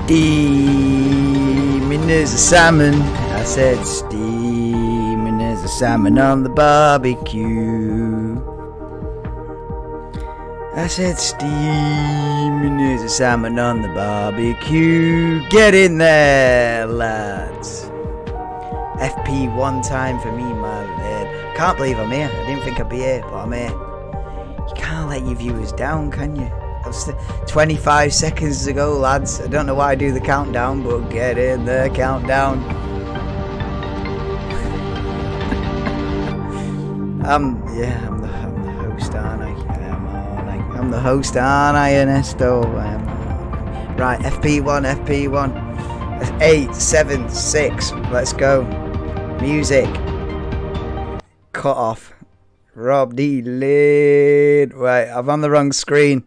Steaming as a salmon. I said steaming as a salmon on the barbecue. I said steaming as a salmon on the barbecue. Get in there, lads. FP1 time for me, my lad. Can't believe I'm here. I didn't think I'd be here, but I'm here. You can't let your viewers down, can you? 25 seconds to go, lads. I don't know why I do the countdown, but get in the countdown. I'm the host, aren't I? I'm the host, aren't I, Ernesto? Right, FP1. That's 8, 7, 6. Let's go. Music. Cut off. Rob D. Lid. Right, I'm on the wrong screen.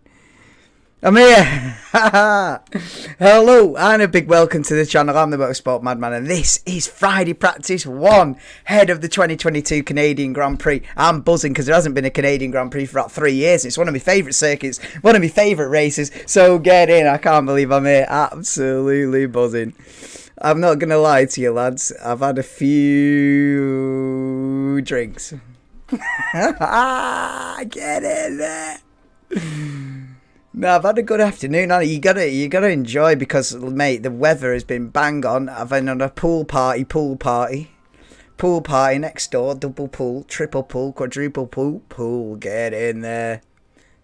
I'm here. Hello and a big welcome to the channel. I'm the Motorsport Madman and this is Friday Practice 1 ahead of the 2022 Canadian Grand Prix. I'm buzzing because there hasn't been a Canadian Grand Prix for about 3 years. It's one of my favourite circuits, one of my favourite races, so get in. I can't believe I'm here. Absolutely buzzing. I'm not going to lie to you, lads. I've had a few drinks. Get in there. No, I've had a good afternoon. You gotta enjoy because, mate, the weather has been bang on. I've been on a pool party next door, double pool, triple pool, quadruple pool. Get in there.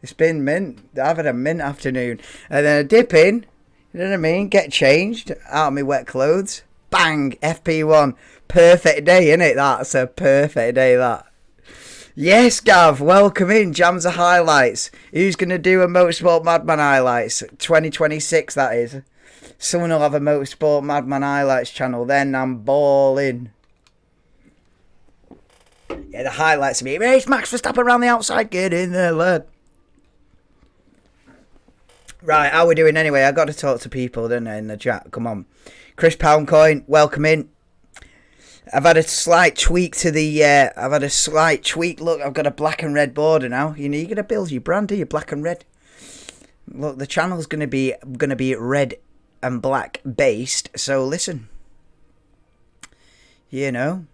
It's been mint. I've had a mint afternoon, and then a dip in. You know what I mean? Get changed out of my wet clothes. Bang, FP1. Perfect day, innit? That's a perfect day. That. Yes, Gav, welcome in. Jams of highlights. Who's going to do a Motorsport Madman highlights? 2026, that is. Someone will have a Motorsport Madman highlights channel. Then I'm balling. Yeah, the highlights of me. Race Max Verstappen around the outside. Get in there, lad. Right, how we doing anyway? I got to talk to people, don't I, in the chat. Come on. Chris Poundcoin, welcome in. I've had a slight tweak to the, Look, I've got a black and red border now. You know, you're going to build your brand, do you? Black and red. Look, the channel's going to be red and black based. So listen, you know,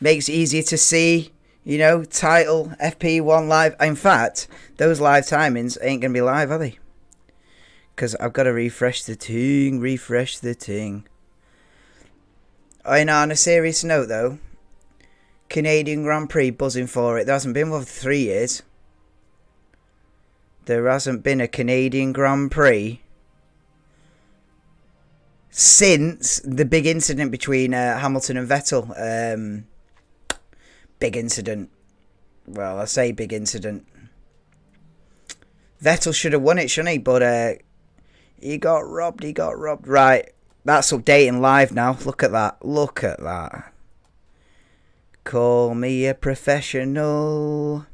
makes it easier to see, you know, title, FP1 live. In fact, those live timings ain't going to be live, are they? Because I've got to refresh the thing. Oh, you know, on a serious note, though, Canadian Grand Prix, buzzing for it. There hasn't been one for 3 years. There hasn't been a Canadian Grand Prix since the big incident between Hamilton and Vettel. Big incident. Well, I say big incident. Vettel should have won it, shouldn't he? But he got robbed. Right. That's updating live now. Look at that. Call me a professional.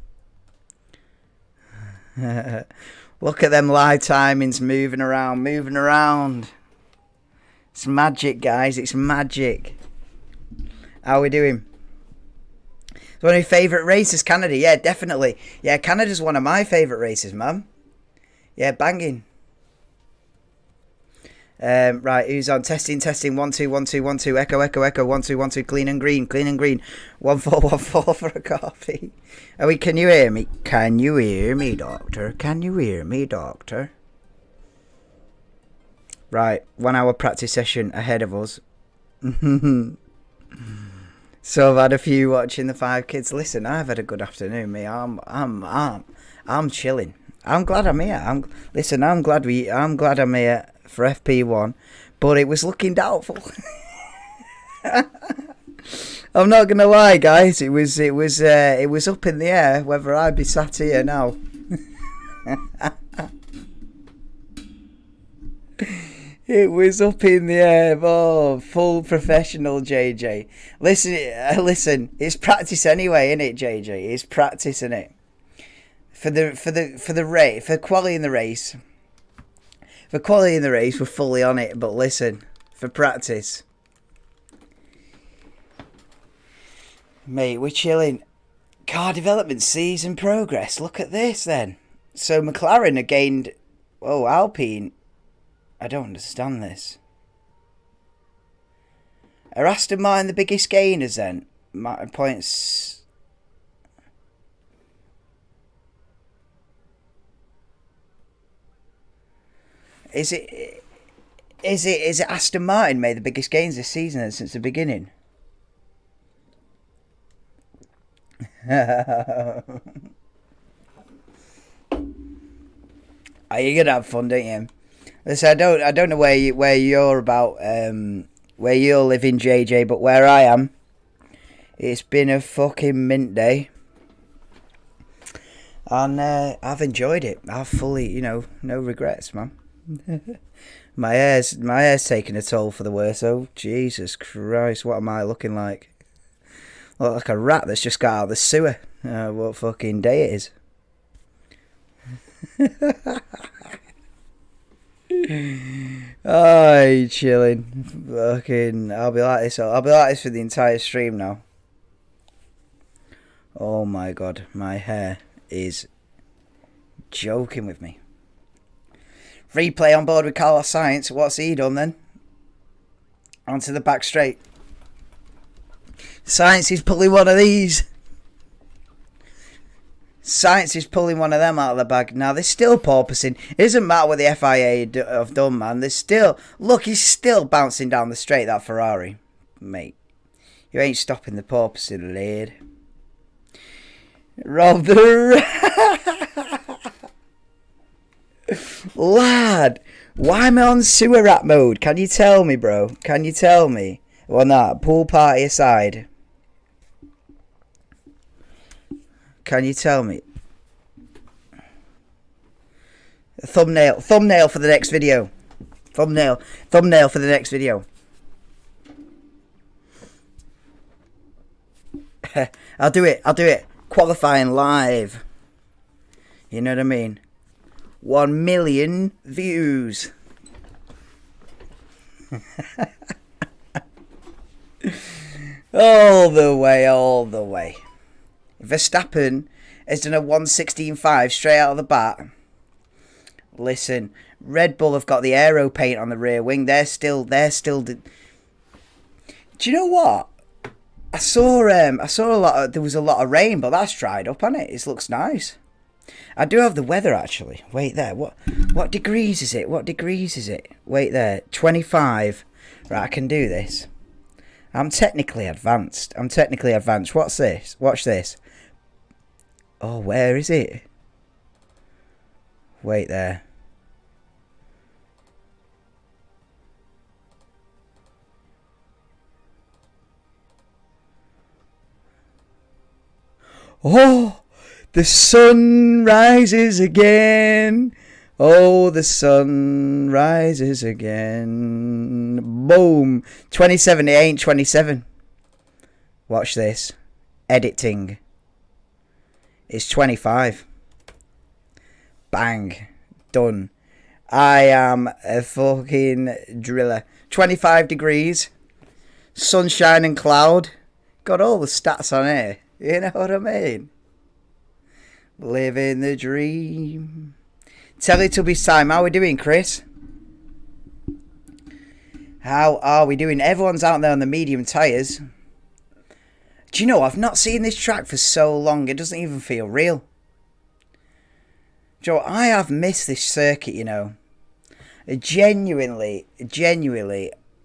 Look at them live timings moving around. It's magic, guys. It's magic. How are we doing? It's one of your favourite races, Canada. Yeah, definitely. Yeah, Canada's one of my favourite races, man. Yeah, banging. Right, who's on? Testing. 1 2 1 2 1 2. Echo 1 2 1 2. Clean and green. 1 4 1 4 for a coffee. Can you hear me? Can you hear me, doctor? Right, 1 hour practice session ahead of us. So I've had a few watching the 5 kids. Listen, I've had a good afternoon, mate. I'm chilling. I'm glad I'm here. I'm glad I'm here for FP1, but it was looking doubtful. I'm not gonna lie, guys. It was up in the air whether I'd be sat here now. It was up in the air. Oh, full professional, JJ. Listen. It's practice anyway, innit, JJ? It's practice, innit? For the race, for quality in the race. For quality in the race, we're fully on it. But listen, for practice, mate, we're chilling. Car development season progress. Look at this then. So McLaren have gained... Oh, Alpine. I don't understand this. Are Aston Martin the biggest gainers then? Points. Is it Aston Martin made the biggest gains this season then, since the beginning? Are you gonna have fun, don't you? Listen, I don't know where you're about, where you're living, JJ, but where I am, it's been a fucking mint day, and I've enjoyed it. I've fully, no regrets, man. my hair's taking a toll for the worse. Oh, Jesus Christ, what am I looking like? I look like a rat that's just got out of the sewer. What fucking day it is. Oh, chilling. Fucking, I'll be like this for the entire stream now. Oh my god, my hair is joking with me. Replay on board with Carlos Sainz. What's he done then? Onto the back straight. Sainz is pulling one of these. Sainz is pulling one of them out of the bag. Now, they're still porpoising. It doesn't matter what the FIA have done, man. They're still... Look, he's still bouncing down the straight, that Ferrari. Mate, you ain't stopping the porpoising, lad. Rob the... Lad, why am I on sewer rat mode? Can you tell me, bro? Can you tell me? Well, not pool party aside. Can you tell me? Thumbnail for the next video. Thumbnail for the next video. I'll do it. Qualifying live. You know what I mean? 1 million views. All the way. Verstappen has done a 1:16.5 straight out of the bat. Listen, Red Bull have got the aero paint on the rear wing. They're still. Do you know what? I saw there was a lot of rain, but that's dried up, hasn't it? It looks nice. I do have the weather actually. Wait there. What degrees is it? Wait there. 25. Right, I can do this. I'm technically advanced. What's this? Watch this. Oh, where is it? Wait there. Oh, the sun rises again. Oh, the sun rises again. Boom. 27. It ain't 27. Watch this. Editing. It's 25. Bang. Done. I am a fucking driller. 25 degrees. Sunshine and cloud. Got all the stats on here. You know what I mean? Living the dream. Teletubbies time. How are we doing, Chris? How are we doing? Everyone's out there on the medium tyres. Do you know, I've not seen this track for so long, it doesn't even feel real. Joe, I have missed this circuit, you know. Genuinely,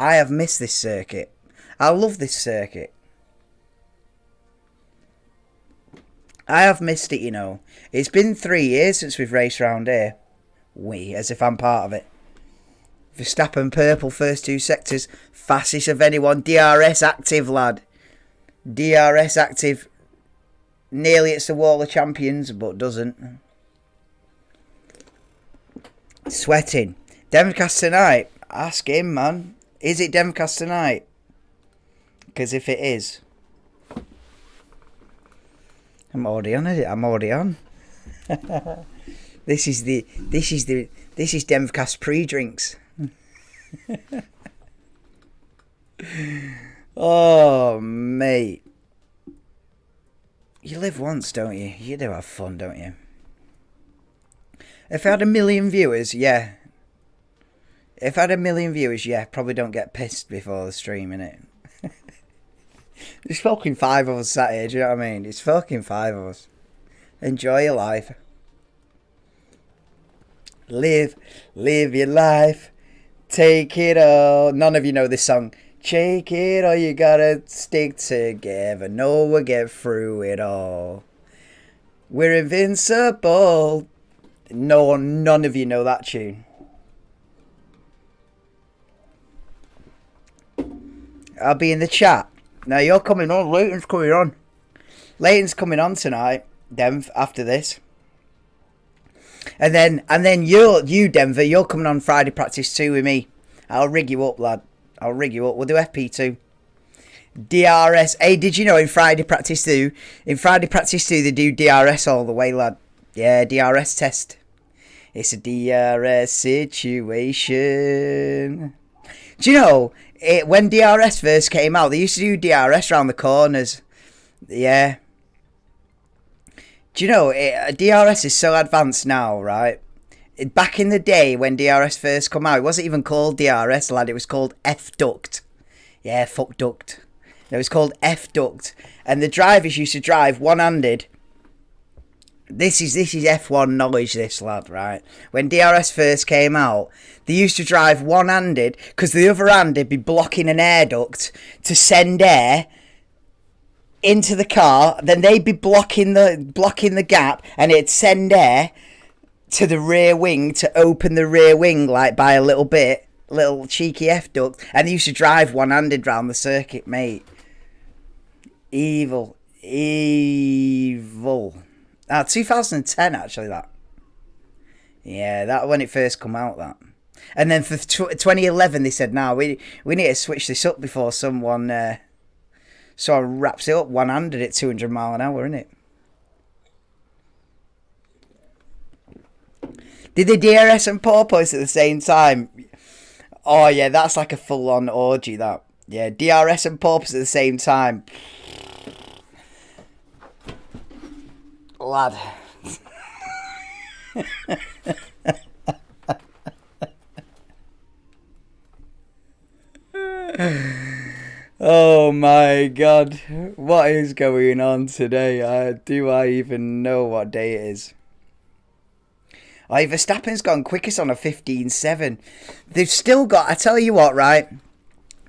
I have missed this circuit. I love this circuit. I have missed it, you know. It's been 3 years since we've raced around here. As if I'm part of it. Verstappen purple, first 2 sectors. Fastest of anyone. DRS active, lad. DRS active. Nearly it's the Wall of Champions, but doesn't. Sweating. Demcast tonight. Ask him, man. Is it Demcast tonight? Because if it is, I'm already on it. I'm already on. This is Demcast pre-drinks. Oh, mate. You live once, don't you? You do have fun, don't you? If I had 1 million viewers, yeah. If I had 1 million viewers, yeah, probably don't get pissed before the stream, innit? There's fucking 5 of us sat here, do you know what I mean? It's fucking 5 of us. Enjoy your life. Live your life. Take it all. None of you know this song. Take it all, you gotta stick together. No, we'll get through it all. We're invincible. No, none of you know that tune. I'll be in the chat. Now you're coming on. Leighton's coming on. Leighton's coming on tonight, Denver, after this. And then you Denver, you're coming on Friday practice 2 with me. I'll rig you up, lad. I'll rig you up. We'll do FP2. DRS. Hey, did you know in Friday practice 2? In Friday practice 2 they do DRS all the way, lad. Yeah, DRS test. It's a DRS situation. Do you know, when DRS first came out, they used to do DRS around the corners. Yeah. Do you know, DRS is so advanced now, right? Back in the day when DRS first come out, it wasn't even called DRS, lad. It was called F-duct. Yeah, fuck duct. It was called F-duct. And the drivers used to drive one-handed. This is F1 knowledge, this, lad, right? When DRS first came out, they used to drive one-handed because the other hand would be blocking an air duct to send air into the car. Then they'd be blocking the gap, and it'd send air to the rear wing to open the rear wing like by a little bit, little cheeky F-duct. And they used to drive one-handed round the circuit, mate. Evil. 2010 actually, that. Yeah, that when it first come out, that. And then for 2011 they said, "Now we need to switch this up before someone wraps it up one-handed at 200 mile an hour, innit?" Did they DRS and porpoise at the same time? Oh yeah, that's like a full-on orgy, that. Yeah, DRS and porpoise at the same time. Lad. Oh my god, what is going on today? Do I even know what day it is? Oh, Verstappen's gone quickest on a 15.7. They've still got, I tell you what, right?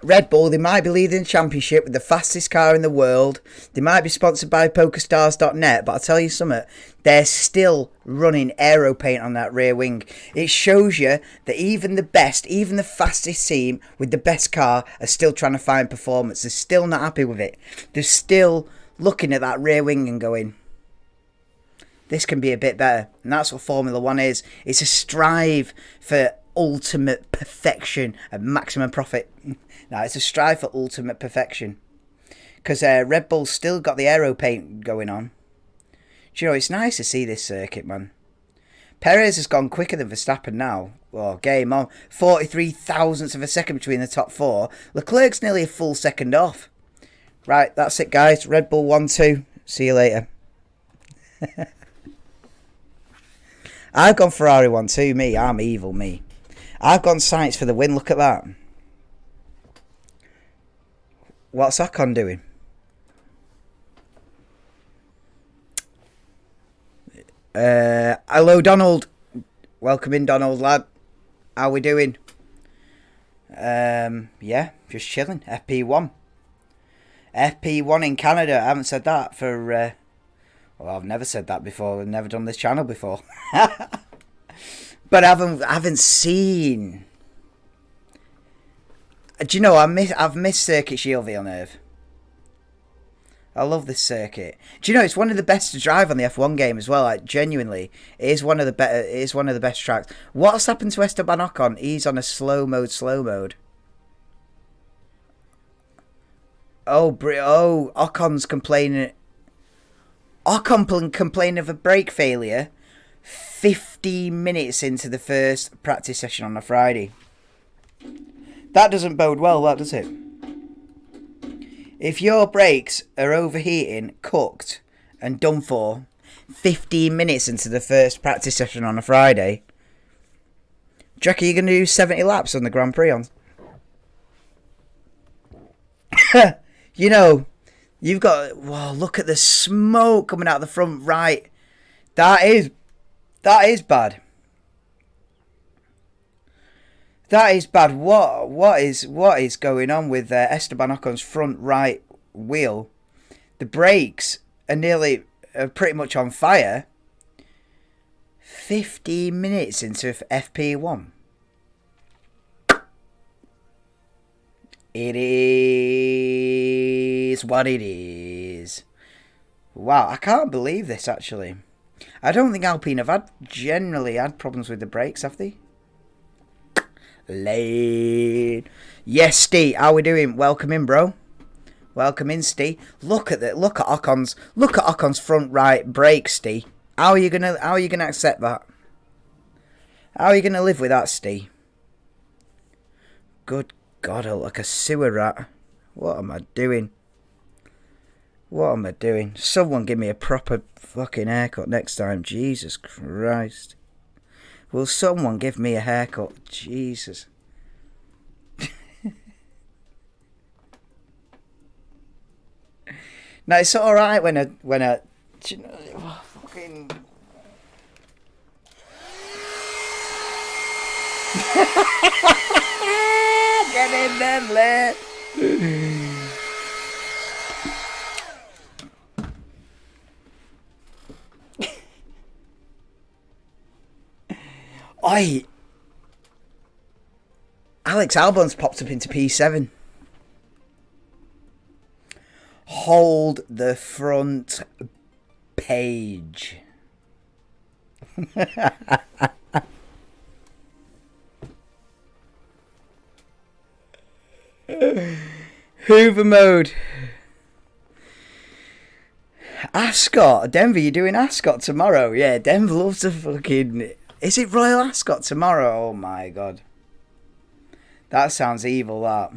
Red Bull, they might be leading the championship with the fastest car in the world. They might be sponsored by PokerStars.net, but I'll tell you something. They're still running aero paint on that rear wing. It shows you that even the best, even the fastest team with the best car are still trying to find performance. They're still not happy with it. They're still looking at that rear wing and going, this can be a bit better. And that's what Formula One is. It's a strive for ultimate perfection and maximum profit. Now, it's a strive for ultimate perfection. Because Red Bull's still got the aero paint going on. Do you know, it's nice to see this circuit, man. Perez has gone quicker than Verstappen now. Oh, game on. 43 thousandths of a second between the top 4. Leclerc's nearly a full second off. Right, that's it, guys. Red Bull 1-2. See you later. I've gone Ferrari 1-2, me. I'm evil, me. I've gone Sainz for the win. Look at that. What's Ocon doing? Hello, Donald. Welcome in, Donald, lad. How we doing? Yeah, just chilling. FP1. FP1 in Canada. I haven't said that for... well, I've never said that before. I've never done this channel before. But I haven't seen... Do you know, I've missed Circuit Shield Villeneuve. I love this circuit. Do you know, it's one of the best to drive on the F1 game as well. Like, genuinely, it is one of the better. It is one of the best tracks. What's happened to Esteban Ocon? He's on a slow mode. Oh, Ocon's complaining. Ocon complaining of a brake failure 15 minutes into the first practice session on a Friday. That doesn't bode well, that does it? If your brakes are overheating, cooked, and done for 15 minutes into the first practice session on a Friday, do you reckon you're going to do 70 laps on the Grand Prix on? You know, you've got... Whoa, look at the smoke coming out of the front right. That is bad. That is bad. What is going on with Esteban Ocon's front right wheel? The brakes are pretty much on fire. 15 minutes into FP1. It is what it is. Wow, I can't believe this actually. I don't think Alpine have generally had problems with the brakes, have they? Lane. Yes, Steve, how we doing? Welcome in, bro. Welcome in, Steve. Look at Ocon's front right brake, Steve. How are you gonna accept that? How are you gonna live with that, Steve? Good God, I look like a sewer rat. What am I doing? What am I doing? Someone give me a proper fucking haircut next time. Jesus Christ. Will someone give me a haircut? Jesus. No, it's alright when I you know, fucking... Get in there, lad. Oi! Alex Albon's popped up into P7. Hold the front page. Hoover mode. Ascot. Denver, you're doing Ascot tomorrow? Yeah, Denver loves to fucking... Is it Royal Ascot tomorrow? Oh my God. That sounds evil, that.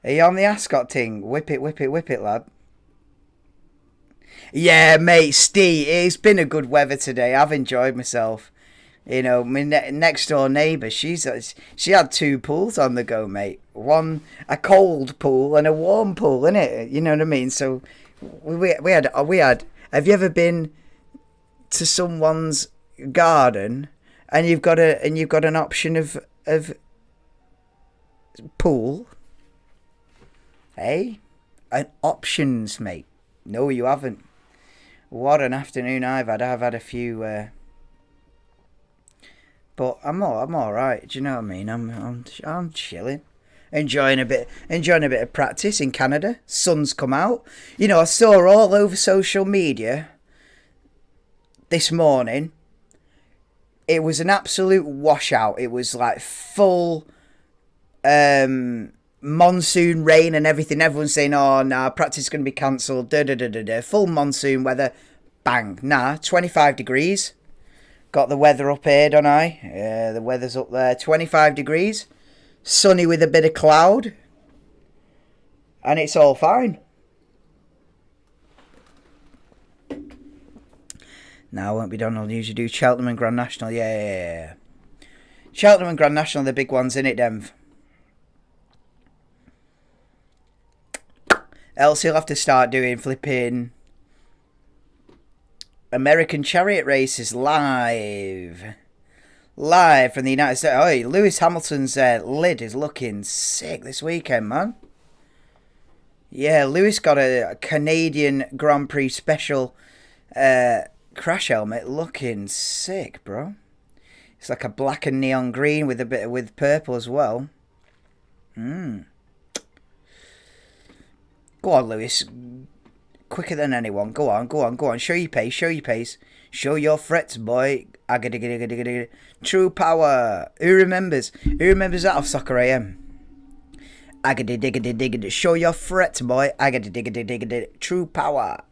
Are you on the Ascot thing? Whip it, lad. Yeah, mate, Steve, it's been a good weather today. I've enjoyed myself. You know, my next door neighbour, she had 2 pools on the go, mate. One, a cold pool and a warm pool, innit? You know what I mean? So we had. Have you ever been to someone's garden and you've got an option of pool? Hey, options, mate. No, you haven't. What an afternoon I've had. I've had a few. But I'm all right. Do you know what I mean? I'm chilling, enjoying a bit of practice in Canada. Sun's come out. You know, I saw all over social media this morning. It was an absolute washout. It was like full monsoon rain and everything. Everyone's saying, "Oh, nah, practice is going to be cancelled." Full monsoon weather. Bang. Nah, 25 degrees. Got the weather up here, don't I? Yeah, the weather's up there. 25 degrees. Sunny with a bit of cloud. And it's all fine. No, it won't be done. I'll usually do Cheltenham and Grand National. Yeah. Cheltenham and Grand National are the big ones, innit, Denv? Else he'll have to start doing flipping American chariot races live from the United States. Oh, Lewis Hamilton's lid is looking sick this weekend, man. Yeah, Lewis got a Canadian Grand Prix special crash helmet looking sick, bro. It's like a black and neon green with a bit with purple as well. Go on, Lewis. Quicker than anyone. Go on. Show your pace. Show your frets, boy. True power. Who remembers that off Soccer AM? Show your frets, boy. True power.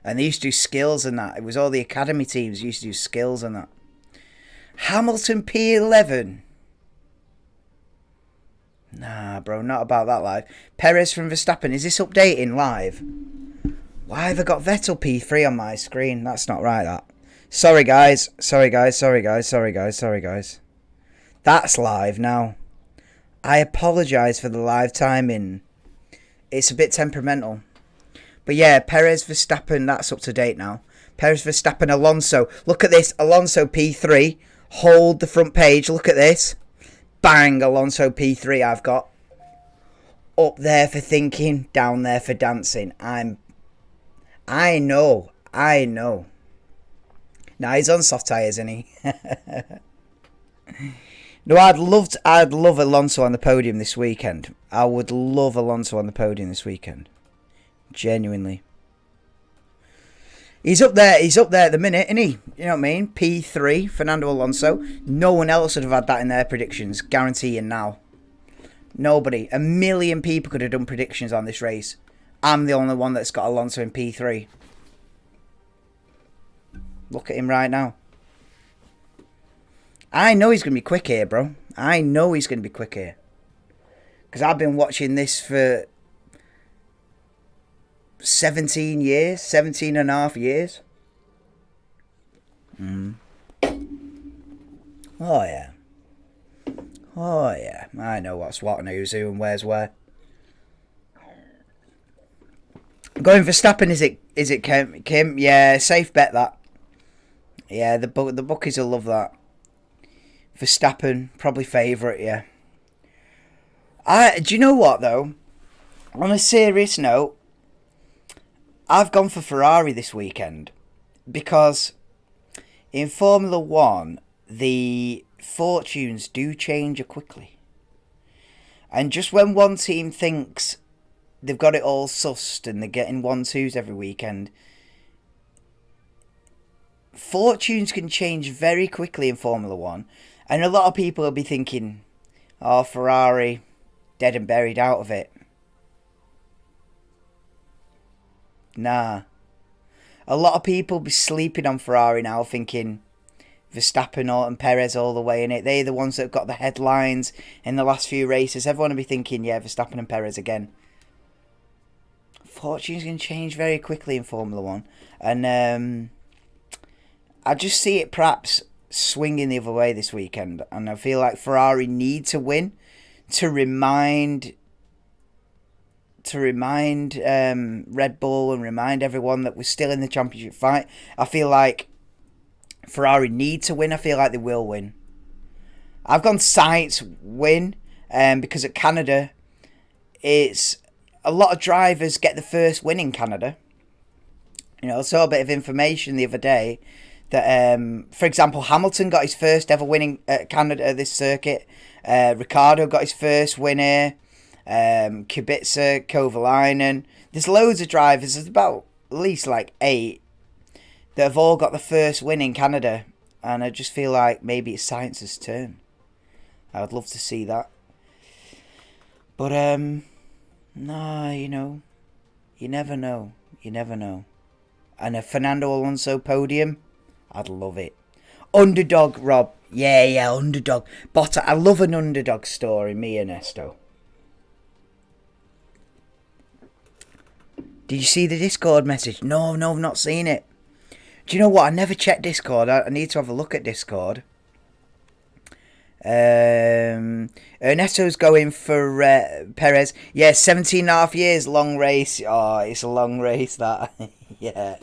And they used to do skills and that. It was all the academy teams used to do skills and that. Hamilton P11. Nah, bro, not about that live. Perez from Verstappen. Is this updating live? Why have I got Vettel P3 on my screen? That's not right, that. Sorry, guys. That's live now. I apologise for the live timing. It's a bit temperamental. But yeah, Perez, Verstappen, that's up to date now. Perez, Verstappen, Alonso. Look at this. Alonso P3. Hold the front page. Look at this. Bang, Alonso P3 I've got. Up there for thinking, down there for dancing. I know. Now he's on soft tyres, isn't he? No, I'd love Alonso on the podium this weekend. I would love Alonso on the podium this weekend. Genuinely. He's up there at the minute, isn't he? You know what I mean? P3, Fernando Alonso. No one else would have had that in their predictions. Guaranteeing now. Nobody. 1 million people could have done predictions on this race. I'm the only one that's got Alonso in P3. Look at him right now. I know he's going to be quick here, bro. I know he's going to be quick here. Because I've been watching this for 17 years. 17 and a half years. Oh, yeah. Oh, yeah. I know what's what and who's who and where's where. Going for Verstappen, is it Kim? Yeah, safe bet that. Yeah, the bookies will love that. Verstappen, probably favourite, yeah. Do you know what, though? On a serious note, I've gone for Ferrari this weekend. Because in Formula 1, the fortunes do change quickly. And just when one team thinks they've got it all sussed and they're getting 1-2s every weekend, fortunes can change very quickly in Formula 1. And a lot of people will be thinking, oh, Ferrari, dead and buried out of it. Nah. A lot of people will be sleeping on Ferrari now, thinking Verstappen and Perez all the way in it. They're the ones that have got the headlines in the last few races. Everyone will be thinking, yeah, Verstappen and Perez again. Fortunes can change very quickly in Formula 1. And I just see it perhaps swinging the other way this weekend, and I feel like Ferrari need to win to remind Red Bull and remind everyone that we're still in the championship fight. I feel like Ferrari need to win. I feel like they will win. I've gone Sainz win because at Canada, it's a lot of drivers get the first win in Canada. You know, I saw a bit of information the other day that, for example, Hamilton got his first ever winning at Canada this circuit. Ricciardo got his first win here. Kubica, Kovalainen. There's loads of drivers. There's about at least like 8 that have all got the first win in Canada. And I just feel like maybe it's Sainz's turn. I would love to see that. But, nah, you know, you never know. You never know. And a Fernando Alonso podium, I'd love it. Underdog, Rob. Yeah, underdog. But I love an underdog story, me and Esto. Did you see the Discord message? No, I've not seen it. Do you know what? I never checked Discord. I need to have a look at Discord. Ernesto's going for Perez. Yeah, 17 and a half years, long race. Oh, it's a long race, that. Yeah.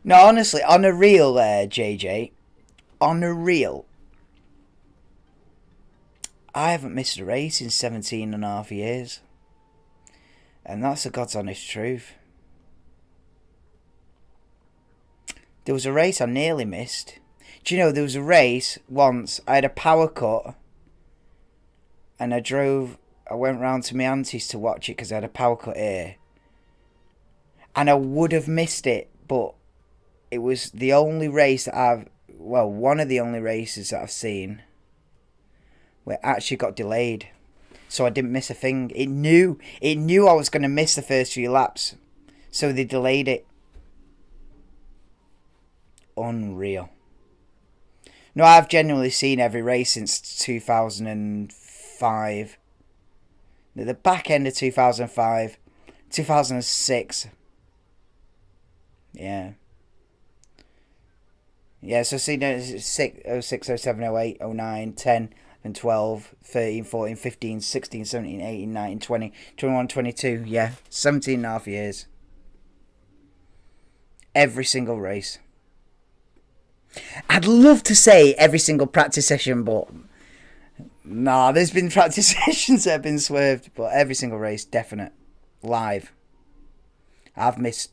No, honestly, on a real, JJ, on a real, I haven't missed a race in 17 and a half years. And that's the God's honest truth. There was a race I nearly missed. Do you know, there was a race once, I had a power cut, and I went round to my auntie's to watch it because I had a power cut here. And I would have missed it, but it was the only race that one of the only races that I've seen where it actually got delayed. So I didn't miss a thing. It knew I was going to miss the first few laps. So they delayed it. Unreal. No, I've genuinely seen every race since 2005. The back end of 2005. 2006. Yeah. Yeah, so see, 06, 07, 08, 09, 10, and 12, 13, 14, 15, 16, 17, 18, 19, 20, 21, 22. Yeah, 17 and a half years. Every single race. I'd love to say every single practice session, but nah, there's been practice sessions that have been swerved, but every single race, definite. Live. I've missed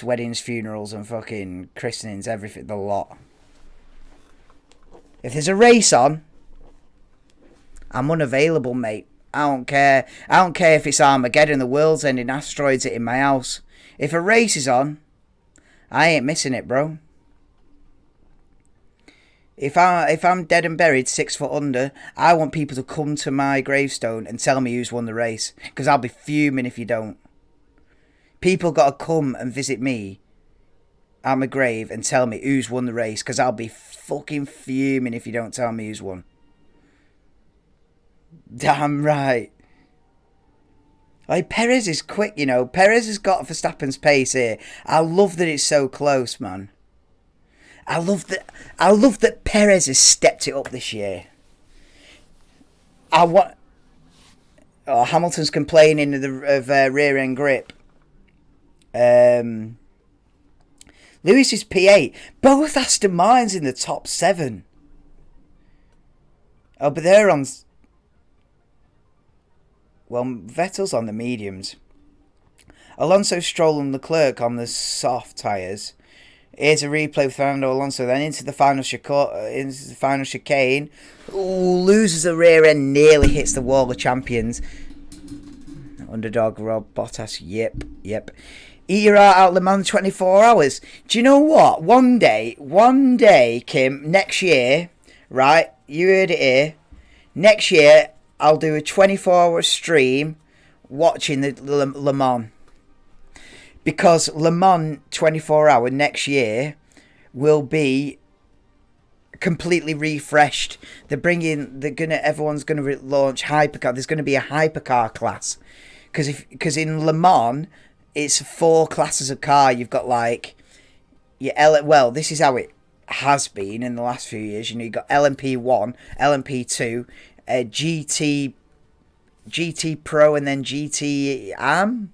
weddings, funerals, and fucking christenings, everything, the lot. If there's a race on, I'm unavailable, mate. I don't care. I don't care if it's Armageddon, the world's ending, asteroids hitting my house. If a race is on, I ain't missing it, bro. If I'm dead and buried 6 foot under, I want people to come to my gravestone and tell me who's won the race, because I'll be fuming if you don't. People got to come and visit me at my grave and tell me who's won the race, because I'll be fucking fuming if you don't tell me who's won. Damn right. Like, Perez is quick, you know. Perez has got Verstappen's pace here. I love that it's so close, man. I love that Perez has stepped it up this year. Hamilton's complaining of rear end grip. Lewis is P8. Both Aston Martins in the top 7. Oh, but they're on. Well, Vettel's on the mediums. Alonso, Stroll, and Leclerc on the soft tyres. Here's a replay with Fernando Alonso. Then into the final chicane. Ooh, loses the rear end, nearly hits the wall of champions. Underdog Rob Bottas. Yep. Eat your heart out, Le Mans 24 hours. Do you know what? One day, Kim, next year, right? You heard it here. Next year, I'll do a 24-hour stream watching the Le Mans. Because Le Mans 24-hour next year will be completely refreshed. Everyone's gonna launch hypercar. There's gonna be a hypercar class, because in Le Mans it's 4 classes of car. You've got like well, this is how it has been in the last few years. You know, you've got LMP1, LMP2, GT Pro, and then GT Am.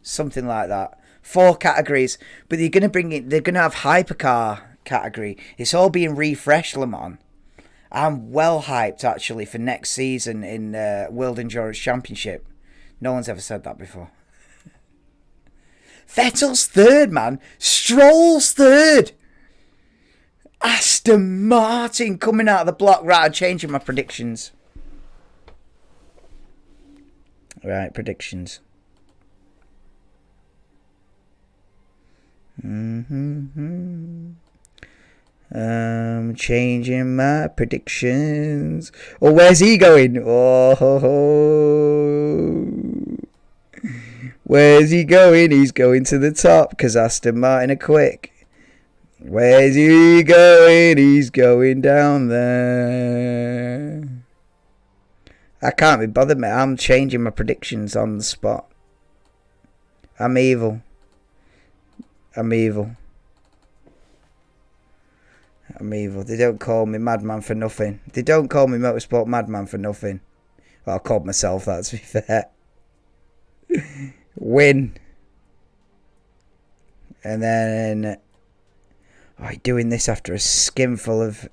Something like that. 4 categories. But they're going to have hypercar category. It's all being refreshed, Le Mans. I'm well hyped, actually, for next season in World Endurance Championship. No one's ever said that before. Vettel's 3rd, man. Stroll's 3rd. Aston Martin coming out of the block. Right, I'm changing my predictions. Right, predictions. Changing my predictions. Oh, where's he going? Oh, where's he going? He's going to the top because Aston Martin are quick. Where's he going? He's going down there. I can't be bothered, mate. I'm changing my predictions on the spot. I'm evil. They don't call me Madman for nothing. They don't call me Motorsport Madman for nothing. Well, I called myself that, to be fair. Win. And then... doing this after a skinful of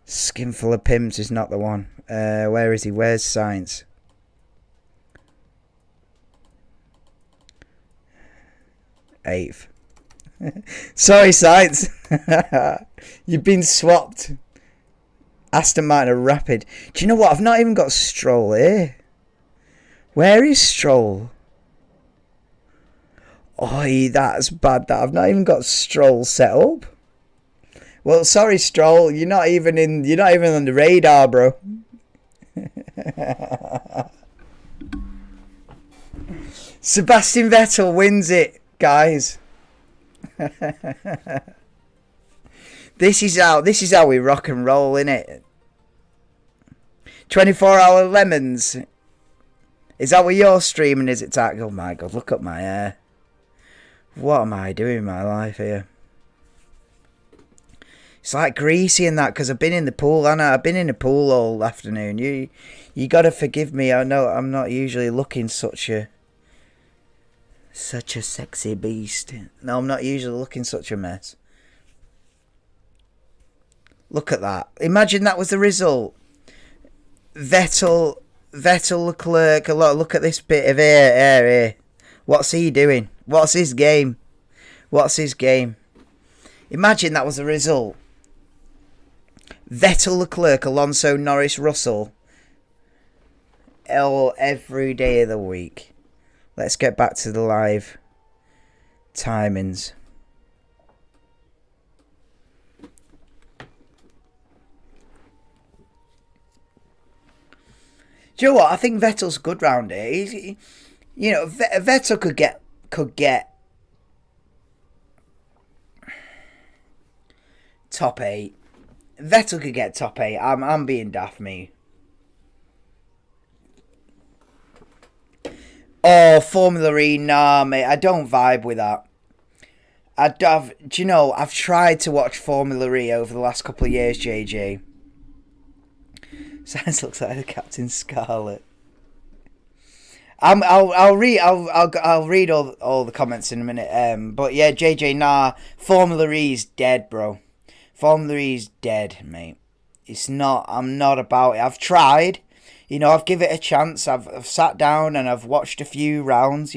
Pims is not the one. Where is he? Where's Sainz? Eighth. Sorry, Sainz. You've been swapped. Aston Martin are rapid. Do you know what? I've not even got Stroll here. Where is Stroll? Oh, that's bad. That I've not even got Stroll set up. Well, sorry, Stroll. You're not even on the radar, bro. Sebastian Vettel wins it, guys. This is how we rock and roll, innit? 24-hour lemons. Is that what you're streaming? Is it, Tack? Oh my god, look at my hair. What am I doing in my life here? It's like greasy and that because I've been in the pool, and I've been in the pool all afternoon. You gotta forgive me. I know I'm not usually looking such a sexy beast. No, I'm not usually looking such a mess. Look at that. Imagine that was the result. Vettel, Leclerc. Look at this bit of air. What's he doing? What's his game? Imagine that was the result. Vettel, Leclerc, Alonso, Norris, Russell. Every day of the week. Let's get back to the live timings. Do you know what? I think Vettel's good round here. Vettel could get top 8. Vettel could get top 8. I'm being daft, me. Oh, Formula E, nah, mate. I don't vibe with that. Do you know? I've tried to watch Formula E over the last couple of years, JJ. Sainz looks like the Captain Scarlet. I'll read all the comments in a minute. But yeah, JJ, nah. Formula E's dead, bro. Formula E's dead, mate. It's not. I'm not about it. I've tried. I've given it a chance. I've sat down and I've watched a few rounds.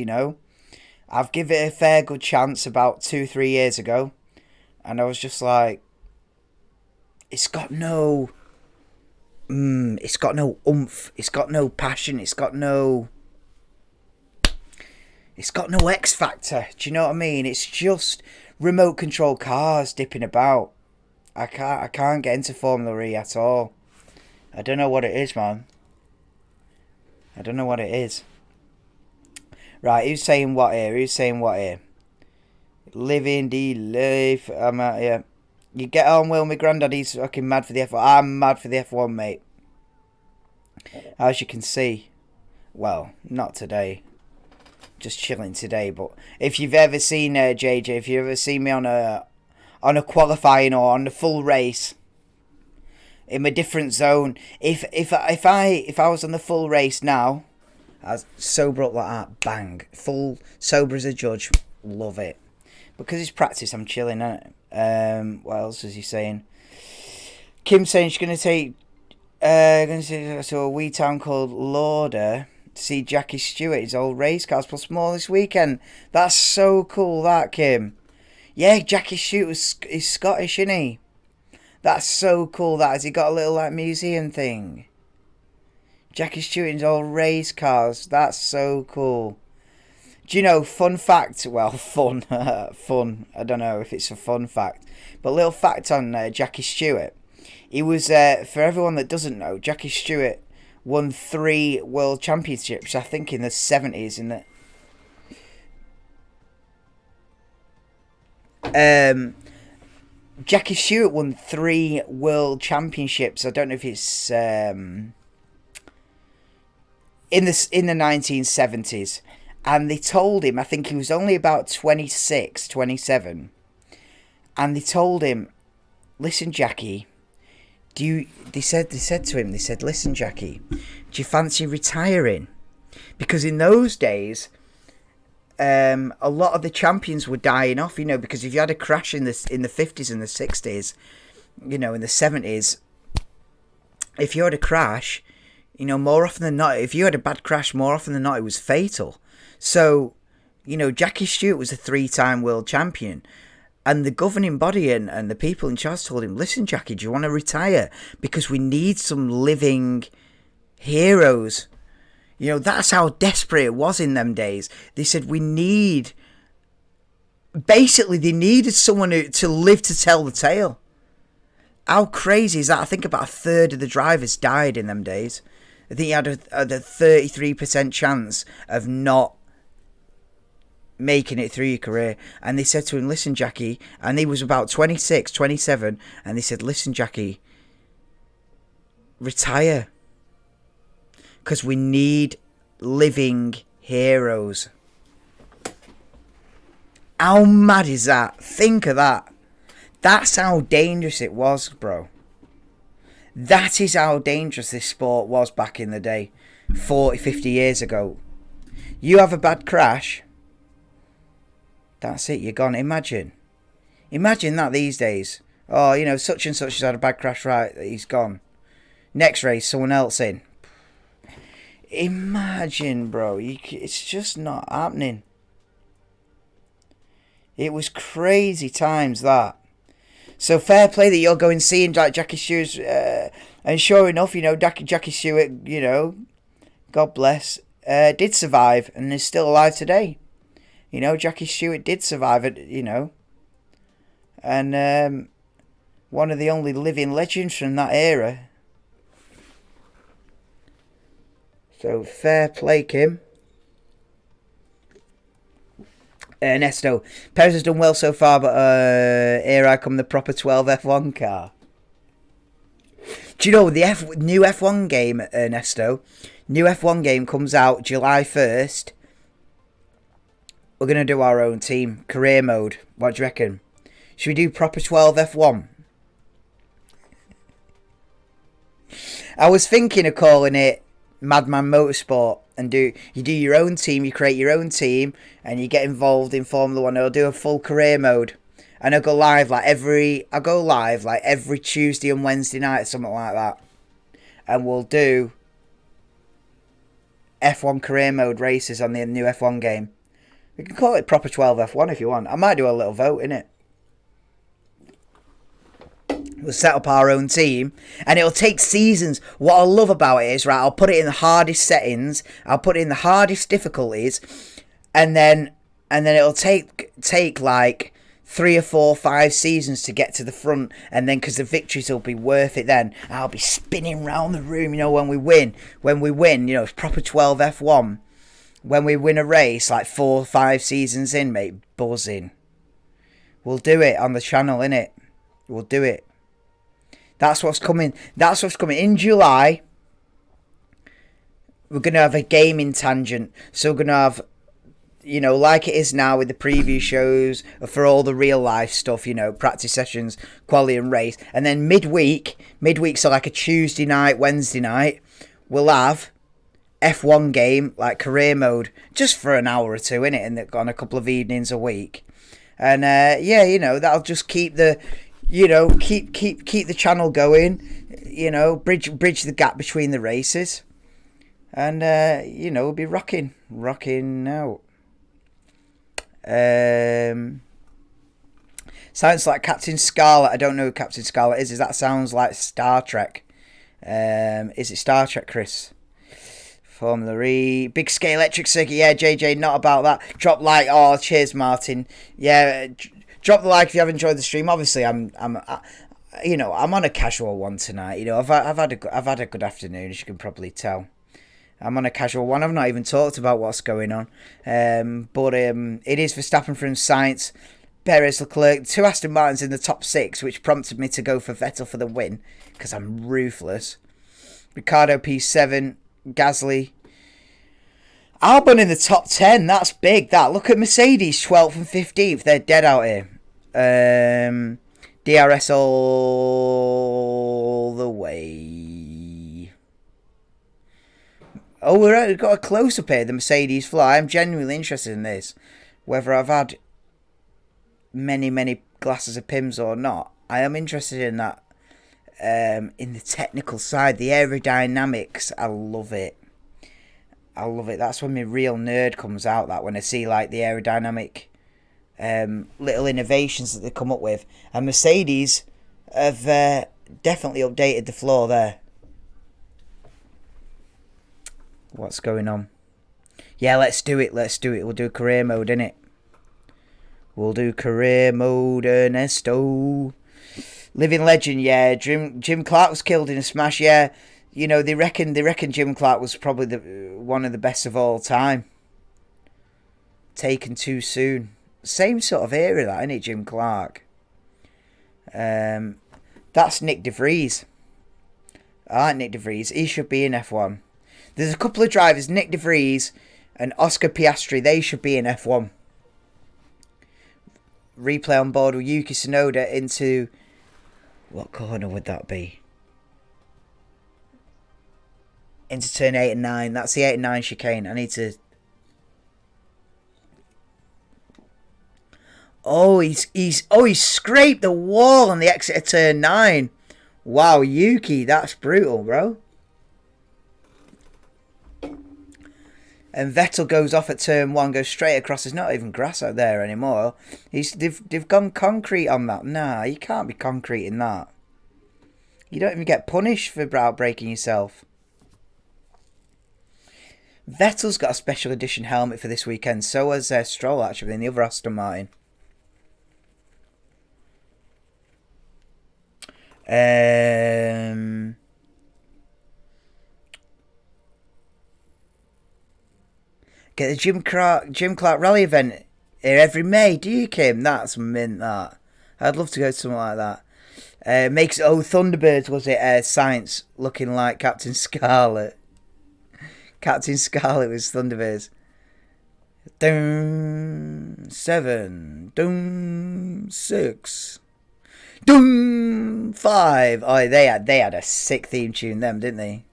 I've given it a fair good chance about 2-3 years ago, and I was just like, it's got no. It's got no oomph. It's got no passion. It's got no X factor. Do you know what I mean? It's just remote control cars dipping about. I can't get into Formula E at all. I don't know what it is, man. I don't know what it is. Right, who's saying what here? Living the life. I'm out here. You get on, Will. My granddaddy's fucking mad for the F1. I'm mad for the F1, mate. As you can see. Well, not today. Just chilling today. But if you've ever seen JJ, if you've ever seen me on a qualifying or on the full race, in a different zone, if I was on the full race now, I was sober up like that, bang, full sober as a judge, love it. Because it's practice, I'm chilling, innit? What else is he saying? Kim saying she's going to take to a wee town called Lauder to see Jackie Stewart, his old race cars plus more this weekend. That's so cool, that, Kim. Yeah, Jackie Stewart is Scottish, isn't he? That's so cool, that. Has he got a little, like, museum thing? Jackie Stewart's old race cars. That's so cool. Do you know, fun fact? Well, fun. Fun. I don't know if it's a fun fact. But little fact on Jackie Stewart. He was, for everyone that doesn't know, Jackie Stewart won 3 world championships, I think, in the 70s. Jackie Stewart won 3 world championships. I don't know if it's in the 1970s, and they told him, I think he was only about 26, 27, and they told him, listen, Jackie, they said to him, listen, Jackie, do you fancy retiring? Because in those days, a lot of the champions were dying off, because if you had a crash in the 50s and the 60s, in the 70s, if you had a crash, more often than not, if you had a bad crash, more often than not, it was fatal. So, Jackie Stewart was a 3-time world champion, and the governing body and the people in charge told him, listen, Jackie, do you want to retire? Because we need some living heroes. That's how desperate it was in them days. They said they needed someone to live to tell the tale. How crazy is that? I think about a third of the drivers died in them days. I think you had a 33% chance of not making it through your career. And they said to him, listen, Jackie, and he was about 26, 27, and they said, listen, Jackie, retire. Because we need living heroes. How mad is that? Think of that. That's how dangerous it was, bro. That is how dangerous this sport was back in the day, 40, 50 years ago. You have a bad crash, that's it, you're gone. Imagine that these days. Oh, you know, such and such has had a bad crash, right, he's gone. Next race, someone else in. Imagine, bro, it's just not happening. It was crazy times, that. So fair play that you're going seeing like Jackie Stewart's, and sure enough, you know, Jackie Stewart, you know, God bless, did survive and is still alive today. You know, Jackie Stewart did survive it, you know, and one of the only living legends from that era. So fair play, Kim. Ernesto, Perez has done well so far, but here I come, the proper 12 F1 car. Do you know the new F1 game, Ernesto? New F1 game comes out July 1st. We're going to do our own team. Career mode. What do you reckon? Should we do proper 12 F1? I was thinking of calling it Madman Motorsport, and you do your own team, you create your own team, and you get involved in Formula One. I'll do a full career mode, and I'll go live like every Tuesday and Wednesday night, something like that, and we'll do F1 career mode races on the new F1 game. We can call it proper 12 F1 if you want. I might do a little vote in it. We'll set up our own team, and it'll take seasons. What I love about it is, right, I'll put it in the hardest settings, I'll put it in the hardest difficulties, and then it'll take like 3 or 4, 5 seasons to get to the front, and then because the victories will be worth it, then I'll be spinning round the room, you know, when we win, you know, it's proper 12 F1. When we win a race, like 4 or 5 seasons in, mate, buzzing. We'll do it on the channel, innit? We'll do it. That's what's coming. That's what's coming. In July, we're going to have a gaming tangent. So we're going to have, you know, like it is now with the preview shows for all the real life stuff, you know, practice sessions, quality and race. And then midweek, so like a Tuesday night, Wednesday night, we'll have F1 game, like career mode, just for an hour or two, innit? And on a couple of evenings a week. And yeah, you know, that'll just keep the... You know, keep the channel going. You know, bridge the gap between the races, and you know, we'll be rocking out. Sounds like Captain Scarlet. I don't know who Captain Scarlet is. That sounds like Star Trek. Is it Star Trek, Chris? Formula E, big scale electric circuit. Yeah, JJ, not about that. Drop like. Oh, cheers, Martin. Yeah. Drop the like if you have enjoyed the stream. Obviously, I'm on a casual one tonight. You know, I've had a good afternoon, as you can probably tell. I'm on a casual one. I've not even talked about what's going on. But it is Verstappen from Sainz, Perez, Leclerc, 2 Aston Martins in the top 6, which prompted me to go for Vettel for the win because I'm ruthless. Ricardo P7, Gasly. Albon in the top 10, that's big, that. Look at Mercedes, 12th and 15th, they're dead out here. DRS all the way. Oh, we've got a close-up here, the Mercedes fly. I'm genuinely interested in this. Whether I've had many glasses of Pimm's or not, I am interested in that. In the technical side, the aerodynamics, I love it. That's when my real nerd comes out, that when I see like the aerodynamic little innovations that they come up with. And Mercedes have definitely updated the floor there. What's going on? Yeah, let's do it. We'll do career mode, innit? We'll do career mode, Ernesto. Living legend, yeah. Jim Clark was killed in a smash, yeah. You know, they reckon Jim Clark was probably one of the best of all time. Taken too soon. Same sort of era, that, isn't it, Jim Clark? That's Nick De Vries. I like Nick De Vries. He should be in F1. There's a couple of drivers, Nick De Vries and Oscar Piastri. They should be in F1. replay on board with Yuki Tsunoda into... What corner would that be? Into turn 8 and 9. That's the 8 and 9 chicane. I need to... Oh, he's scraped the wall on the exit of turn 9. Wow, Yuki, that's brutal, bro. And Vettel goes off at turn 1, goes straight across. There's not even grass out there anymore. They've gone concrete on that. Nah, you can't be concrete in that. You don't even get punished for outbreaking yourself. Vettel's got a special edition helmet for this weekend. So has Stroll, actually, in the other Aston Martin. Get the Jim Clark Rally event here every May. Do you, Kim? That's mint, that. I'd love to go to something like that. Makes Thunderbirds, was it? Science looking like Captain Scarlet. Captain Scarlet was Thunderbirds. Doom 7. Doom 6. Doom 5. Oh, they had a sick theme tune, them, didn't they?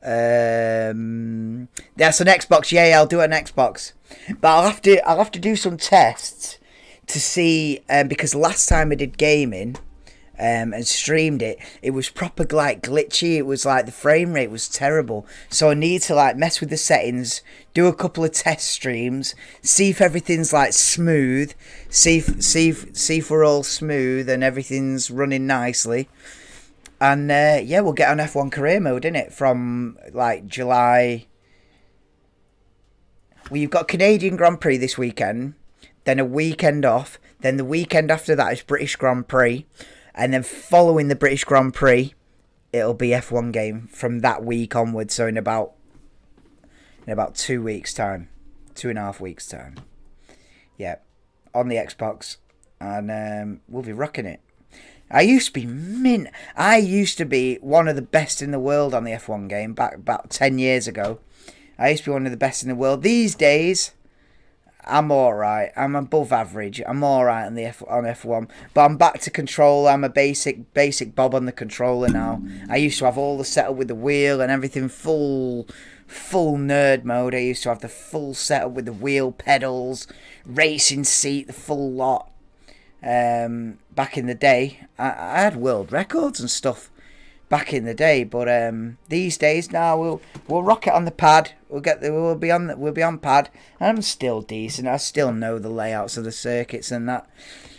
That's an Xbox. Yeah, I'll do it on Xbox. But I'll have to do some tests to see, because last time I did gaming and streamed it, it was proper like glitchy. It was like the frame rate was terrible. So I need to like mess with the settings, do a couple of test streams, see if everything's like smooth, see if we're all smooth and everything's running nicely. And yeah, we'll get on F1 career mode, innit? From like July. Well, you've got Canadian Grand Prix this weekend, then a weekend off, then the weekend after that is British Grand Prix, and then following the British Grand Prix, it'll be F1 game from that week onwards. So in about 2 weeks' time, 2.5 weeks' time, yeah, on the Xbox, and we'll be rocking it. I used to be mint. I used to be one of the best in the world on the F1 game back about 10 years ago. I used to be one of the best in the world. These days, I'm alright. I'm above average. I'm alright on F1. But I'm back to controller. I'm a basic Bob on the controller now. I used to have all the setup with the wheel and everything full nerd mode. I used to have the full setup with the wheel, pedals, racing seat, the full lot. Back in the day, I had world records and stuff back in the day, but these days now we'll rock it on the pad. We'll be on pad. I'm still decent. I still know the layouts of the circuits and that.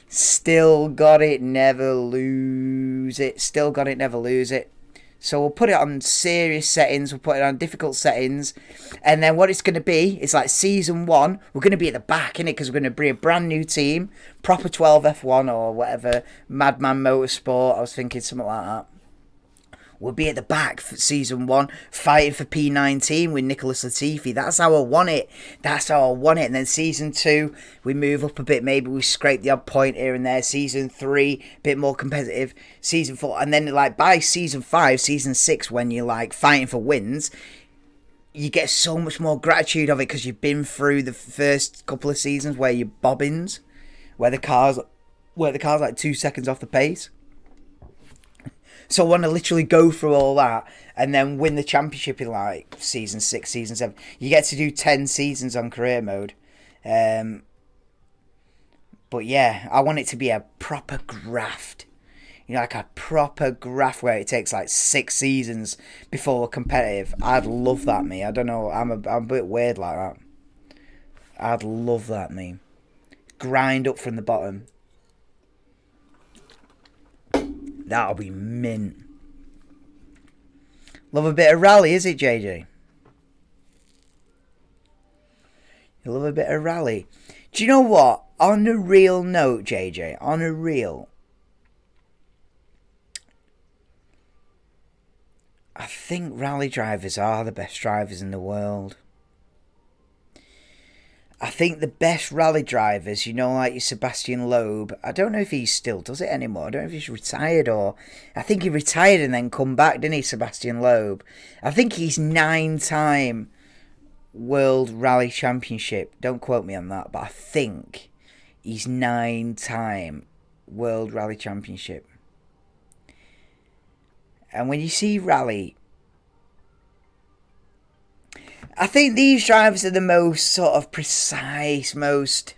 Still got it, never lose it. Still got it, never lose it. So we'll put it on serious settings, we'll put it on difficult settings, and then what it's going to be, it's like Season 1, we're going to be at the back, innit, because we're going to be a brand new team, proper 12 F1 or whatever, Madman Motorsport, I was thinking something like that. We'll be at the back for Season 1, fighting for P19 with Nicholas Latifi. That's how I want it. And then Season 2, we move up a bit. Maybe we scrape the odd point here and there. Season 3, a bit more competitive. Season 4, and then like by Season 5, Season 6, when you're like fighting for wins, you get so much more gratitude of it because you've been through the first couple of seasons where you're bobbins, where the car's like 2 seconds off the pace. So I want to literally go through all that and then win the championship in like Season 6, Season 7. You get to do 10 seasons on career mode. But yeah, I want it to be a proper graft. You know, like a proper graft where it takes like 6 seasons before we're competitive. I'd love that, me. I don't know, I'm a bit weird like that. I'd love that, me. Grind up from the bottom. That'll be mint. Love a bit of rally, is it, JJ? You love a bit of rally. Do you know what? On a real note, JJ, I think rally drivers are the best drivers in the world. I think the best rally drivers, you know, like your Sebastian Loeb, I don't know if he still does it anymore. I don't know if he's retired or... I think he retired and then come back, didn't he, Sebastian Loeb? I think he's 9-time World Rally Championship. Don't quote me on that, but I think his 9-time World Rally Championship. And when you see rally, I think these drivers are the most sort of precise, most...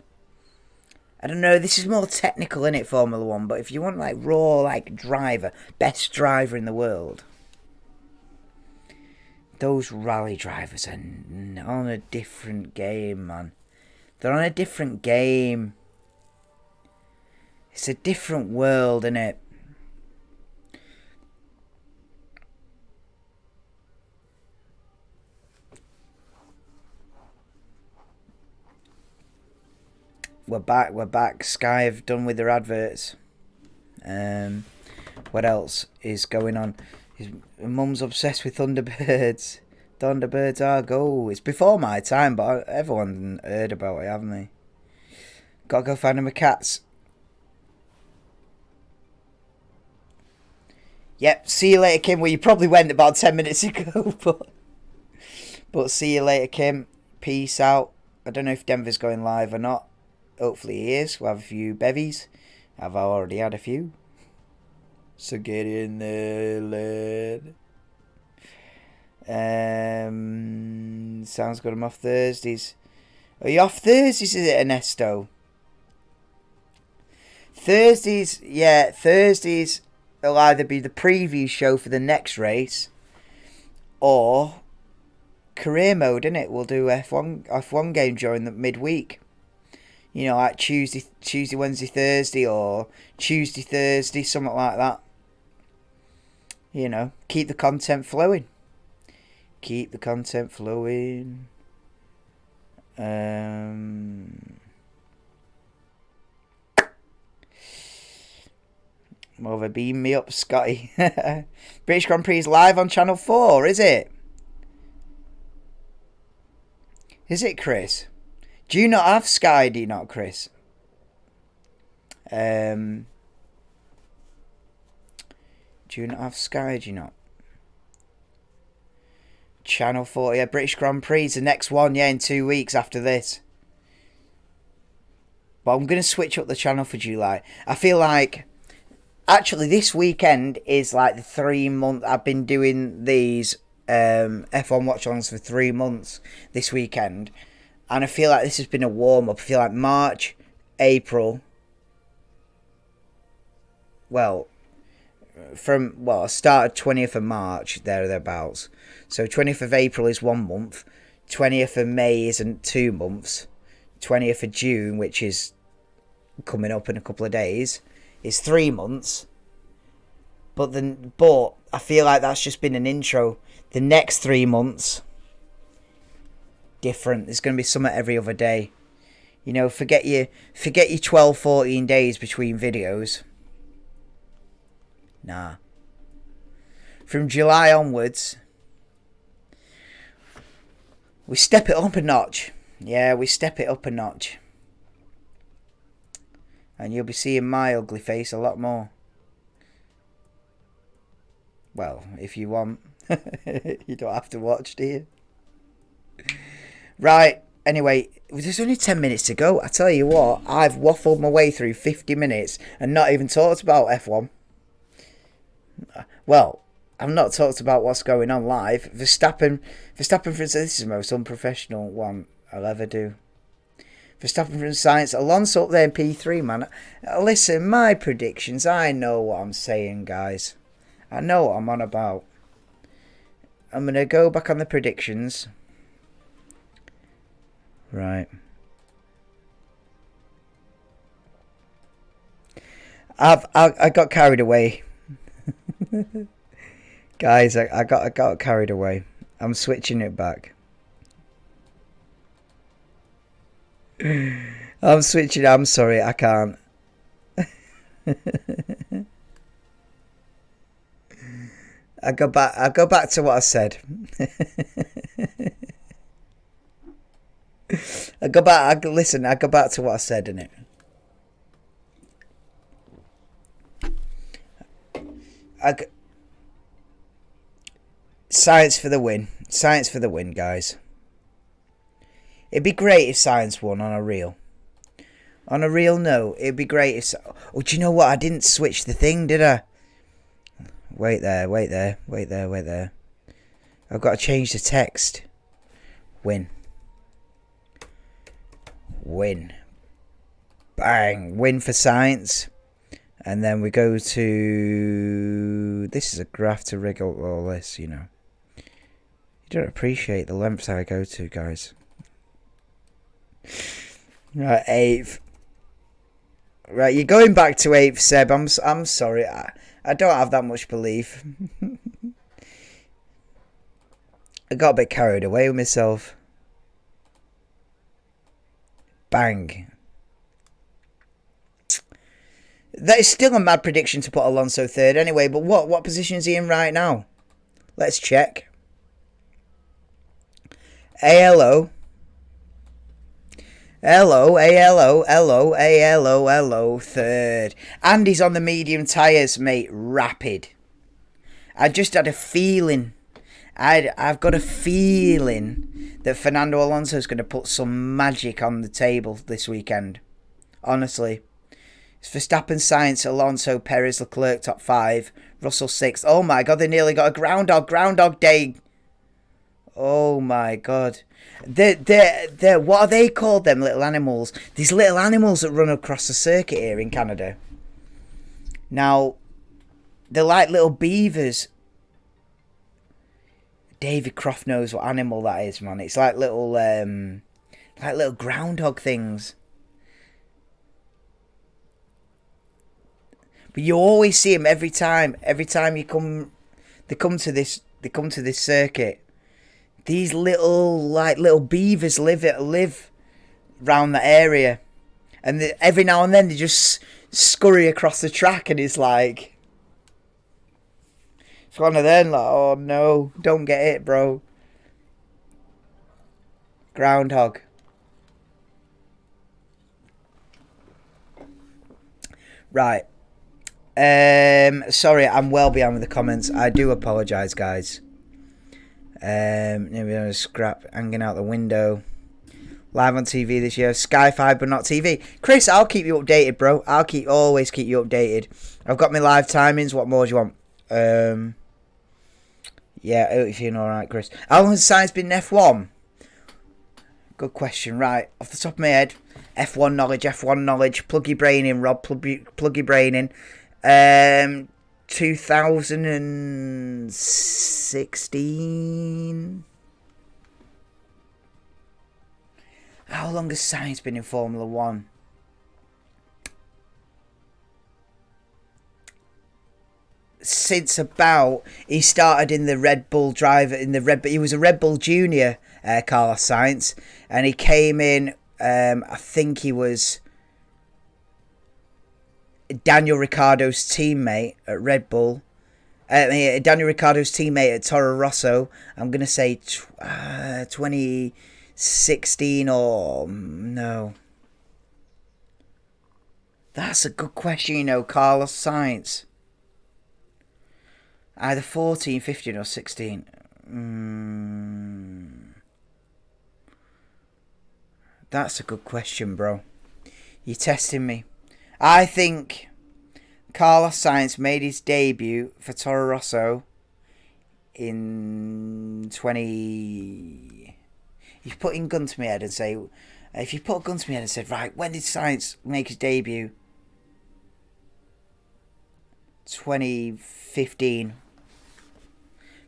I don't know, this is more technical, innit, Formula 1, but if you want, like, raw, like, driver, best driver in the world, those rally drivers are on a different game, man. They're on a different game. It's a different world, innit? We're back. Sky have done with their adverts. What else is going on? His mum's obsessed with Thunderbirds. Thunderbirds are go. It's before my time, but everyone heard about it, haven't they? Gotta go find them a cats. Yep, see you later, Kim. Well, you probably went about 10 minutes ago, but see you later, Kim. Peace out. I don't know if Denver's going live or not. Hopefully he is. We'll have a few bevies. I've already had a few. So get in there, lad. Sounds good. I'm off Thursdays. Are you off Thursdays, is it, Ernesto? Thursdays, yeah. Thursdays will either be the preview show for the next race or career mode, innit? We'll do F1 game during the midweek. You know, like Tuesday, Wednesday, Thursday, or Tuesday, Thursday, something like that. You know, keep the content flowing. Keep the content flowing. Over beam me up, Scotty. British Grand Prix is live on Channel 4, is it? Is it, Chris? Do you not have Sky, do you not, Chris? Do you not have Sky, do you not? Channel 4, yeah, British Grand Prix is the next one, yeah, in 2 weeks after this. But I'm going to switch up the channel for July. I feel like, actually, this weekend is like the 3 month. I've been doing these F1 watch-alongs for 3 months this weekend. And I feel like this has been a warm-up. I feel like March, April. Well, I started 20th of March, thereabouts. So 20th of April is 1 month. 20th of May isn't 2 months. 20th of June, which is coming up in a couple of days, is 3 months. But I feel like that's just been an intro. The next 3 months, different. There's going to be something every other day. You know, forget your 12, 14 days between videos. Nah. From July onwards, we step it up a notch. Yeah, we step it up a notch. And you'll be seeing my ugly face a lot more. Well, if you want. You don't have to watch, do you? Right, anyway, there's only 10 minutes to go. I tell you what, I've waffled my way through 50 minutes and not even talked about F1. Well, I've not talked about what's going on live. Verstappen, for instance, this is the most unprofessional one I'll ever do. Verstappen from Science, Alonso up there in P3, man. Listen, my predictions, I know what I'm saying, guys. I know what I'm on about. I'm going to go back on the predictions. Right. I got carried away. Guys, I got carried away. I'm switching it back. I'm switching. I'm sorry, I can't. I go back to what I said. I go back to what I said, innit? Science for the win. Science for the win, guys. It'd be great if Science won on a reel. On a real note, it'd be great if... Oh, do you know what? I didn't switch the thing, did I? Wait there. I've got to change the text. Win. Bang. Win for science. And then we go to... This is a graph to rig up all this, you know. You don't appreciate the lengths I go to, guys. Right, 8th. Right, you're going back to 8th, Seb. I'm sorry. I don't have that much belief. I got a bit carried away with myself. Bang. That is still a mad prediction to put Alonso 3rd anyway, but what position is he in right now? Let's check. ALO. ALO, 3rd. And he's on the medium tyres, mate. Rapid. I just had a feeling. I've got a feeling that Fernando Alonso's going to put some magic on the table this weekend. Honestly. It's Verstappen, Sainz, Alonso, Perez, Leclerc, top 5. Russell 6th. Oh my God, they nearly got a Groundhog Day. Oh my God. They're what are they called, them little animals? These little animals that run across the circuit here in Canada. Now, they're like little beavers. David Croft knows what animal that is, man. It's like little groundhog things. But you always see them every time you come. They come to this circuit. These little beavers live round the area, and every now and then they just scurry across the track, and it's like, it's one of them. Like, oh no, don't get it, bro. Groundhog. Right. Sorry, I'm well behind with the comments. I do apologise, guys. Maybe on a scrap hanging out the window. Live on TV this year. Sky 5 but not TV. Chris, I'll keep you updated, bro. I'll always keep you updated. I've got my live timings. What more do you want? Yeah, I hope you're feeling alright, Chris. How long has science been in F1? Good question. Right, off the top of my head, F1 knowledge. Plug your brain in, Rob. Plug your brain in. 2016. How long has science been in Formula 1? Since about he started in the Red Bull driver he was a Red Bull Junior, Carlos Sainz, and he came in. I think he was Daniel Ricciardo's teammate at Red Bull. Daniel Ricciardo's teammate at Toro Rosso. I'm going to say 2016 or no. That's a good question, you know, Carlos Sainz. Either 14, 15 or 16. That's a good question, bro. You're testing me. I think Carlos Sainz made his debut for Toro Rosso in 20... You've put in gun to my head and say... If you put a gun to my head and said, right, when did Sainz make his debut? 2015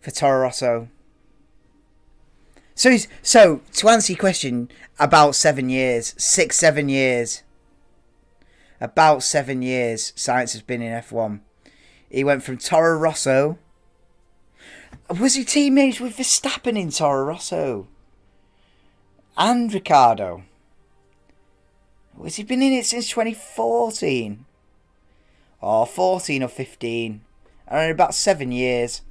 for Toro Rosso. So to answer your question, about 7 years. 6-7 years. About 7 years Sainz has been in F1. He went from Toro Rosso. Was he teammates with Verstappen in Toro Rosso? And Ricciardo? Was he been in it since 2014? Or 14 or 15? And about 7 years.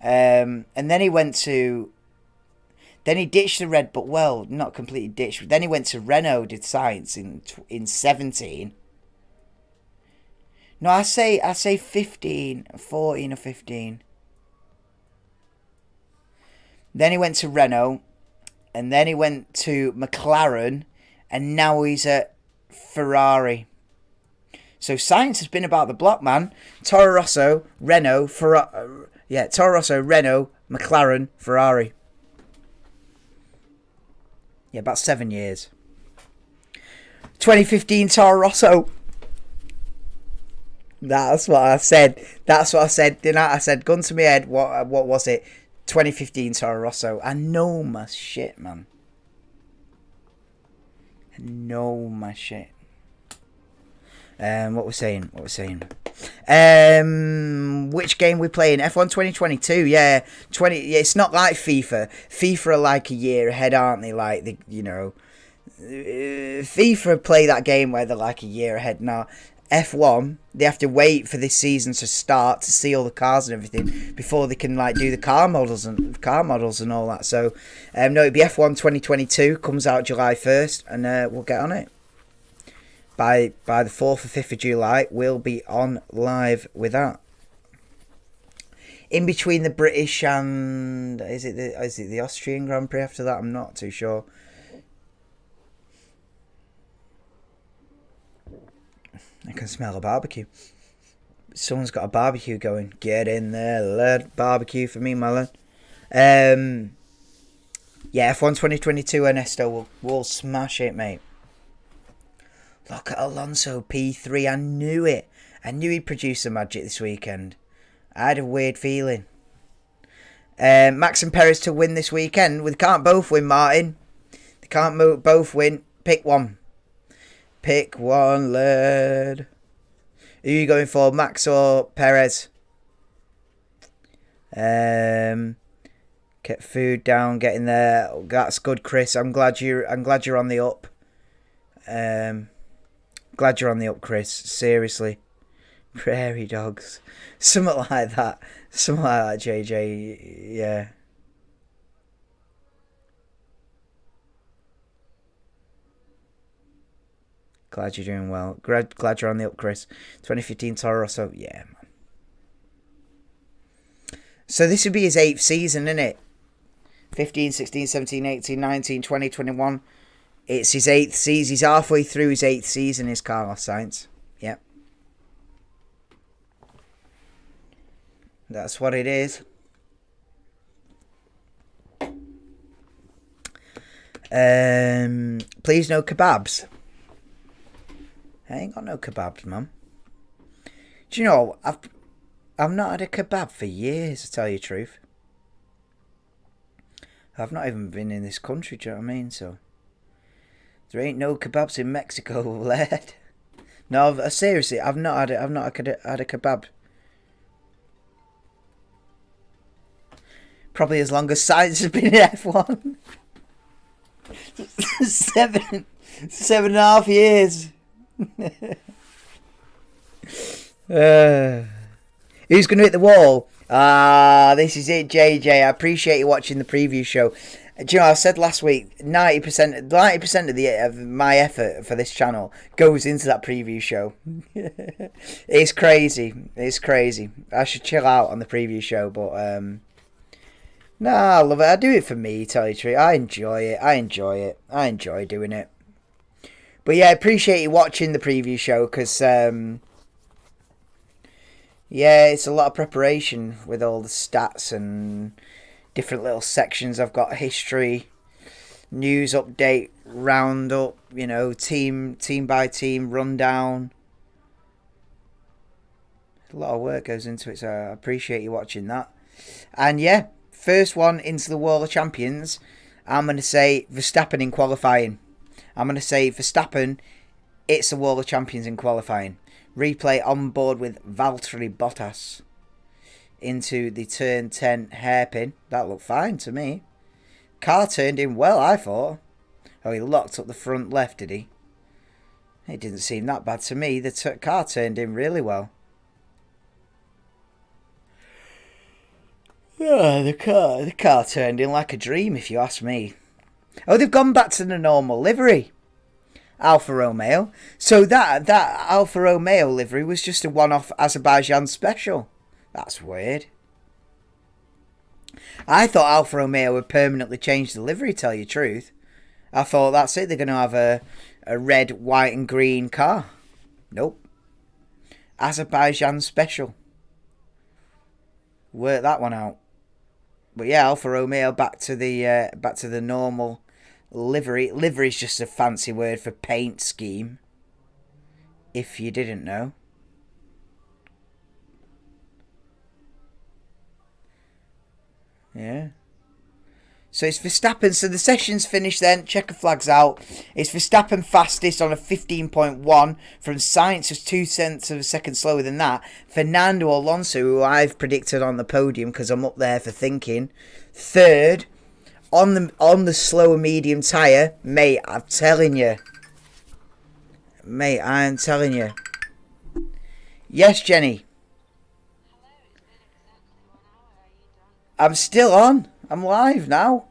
And then he went to... Then he ditched the Red Bull. Well, not completely ditched. But then he went to Renault, did Sainz in 17. No, I say 15, 14 or 15. Then he went to Renault. And then he went to McLaren. And now he's at Ferrari. So Sainz has been about the block, man. Toro Rosso, Renault, Toro Rosso, Renault, McLaren, Ferrari. Yeah, about 7 years. 2015 Toro Rosso. That's what I said. Didn't I? I said, gun to my head, what was it? 2015 Toro Rosso. I know my shit, man. I know my shit. What we're saying? Which game we playing? F1 2022. Yeah, 20. Yeah, it's not like FIFA. FIFA are like a year ahead, aren't they? Like FIFA play that game where they're like a year ahead now. F1, they have to wait for this season to start to see all the cars and everything before they can like do the car models and all that. So, no, it'll be F1 2022 comes out July 1st, and we'll get on it. By the 4th or 5th of July, we'll be on live with that. In between the British and is it the Austrian Grand Prix after that? I'm not too sure. I can smell a barbecue. Someone's got a barbecue going. Get in there, lad. Barbecue for me, my lad. Yeah, F1 2022 Ernesto will smash it, mate. Look at Alonso P3. I knew it. I knew he'd produce some magic this weekend. I had a weird feeling. Max and Perez to win this weekend. We can't both win, Martin. They can't both win. Pick one. Pick one, lad. Who are you going for, Max or Perez? Get food down, get in there. That's good, Chris. I'm glad you're on the up. Glad you're on the up, Chris. Seriously. Prairie dogs. Something like that. Something like that, JJ. Yeah. Glad you're doing well. Glad you're on the up, Chris. 2015 Toro Rosso. Yeah, man. So this would be his 8th season, isn't it? 15, 16, 17, 18, 19, 20, 21. It's his 8th season. He's halfway through his 8th season, is Carlos Sainz. Yep. That's what it is. Please no kebabs. I ain't got no kebabs, man. Do you know, I've not had a kebab for years, to tell you the truth. I've not even been in this country, do you know what I mean? So, there ain't no kebabs in Mexico, lad. No, seriously, I've not had a kebab. Probably as long as Sainz has been in F1. 7.5 years. Who's going to hit the wall? This is it, JJ. I appreciate you watching the preview show. Do you know, I said last week, 90% of my effort for this channel goes into that preview show. It's crazy. I should chill out on the preview show, but I love it. I do it for me, tell you the truth. I enjoy it. I enjoy doing it. But yeah, I appreciate you watching the preview show because, it's a lot of preparation with all the stats and different little sections. I've got history, news update, roundup, team by team rundown. A lot of work goes into it, so I appreciate you watching that. And yeah, first one into the Wall of Champions, I'm going to say Verstappen in qualifying. I'm going to say Verstappen, it's the Wall of Champions in qualifying. Replay on board with Valtteri Bottas into the turn 10 hairpin. That looked fine to me. Car turned in well, I thought. Oh, he locked up the front left, did he? It didn't seem that bad to me. The car turned in really well. Yeah, the car turned in like a dream, if you ask me. Oh, they've gone back to the normal livery. Alfa Romeo. So that Alfa Romeo livery was just a one-off Azerbaijan special. That's weird. I thought Alfa Romeo would permanently change the livery, tell you the truth. I thought that's it. They're going to have a a red, white and green car. Nope. Azerbaijan special. Work that one out. But yeah, Alfa Romeo back to the normal livery. Livery's just a fancy word for paint scheme. If you didn't know. Yeah. So it's Verstappen. So the session's finished then. Checker flag's out. It's Verstappen fastest on a 15.1. From Sainz was 2/10 of a second slower than that. Fernando Alonso, who I've predicted on the podium because I'm up there for thinking, third on the slower medium tyre. Mate, I'm telling you. Mate, I am telling you. Yes, Jenny. I'm still on. I'm live now.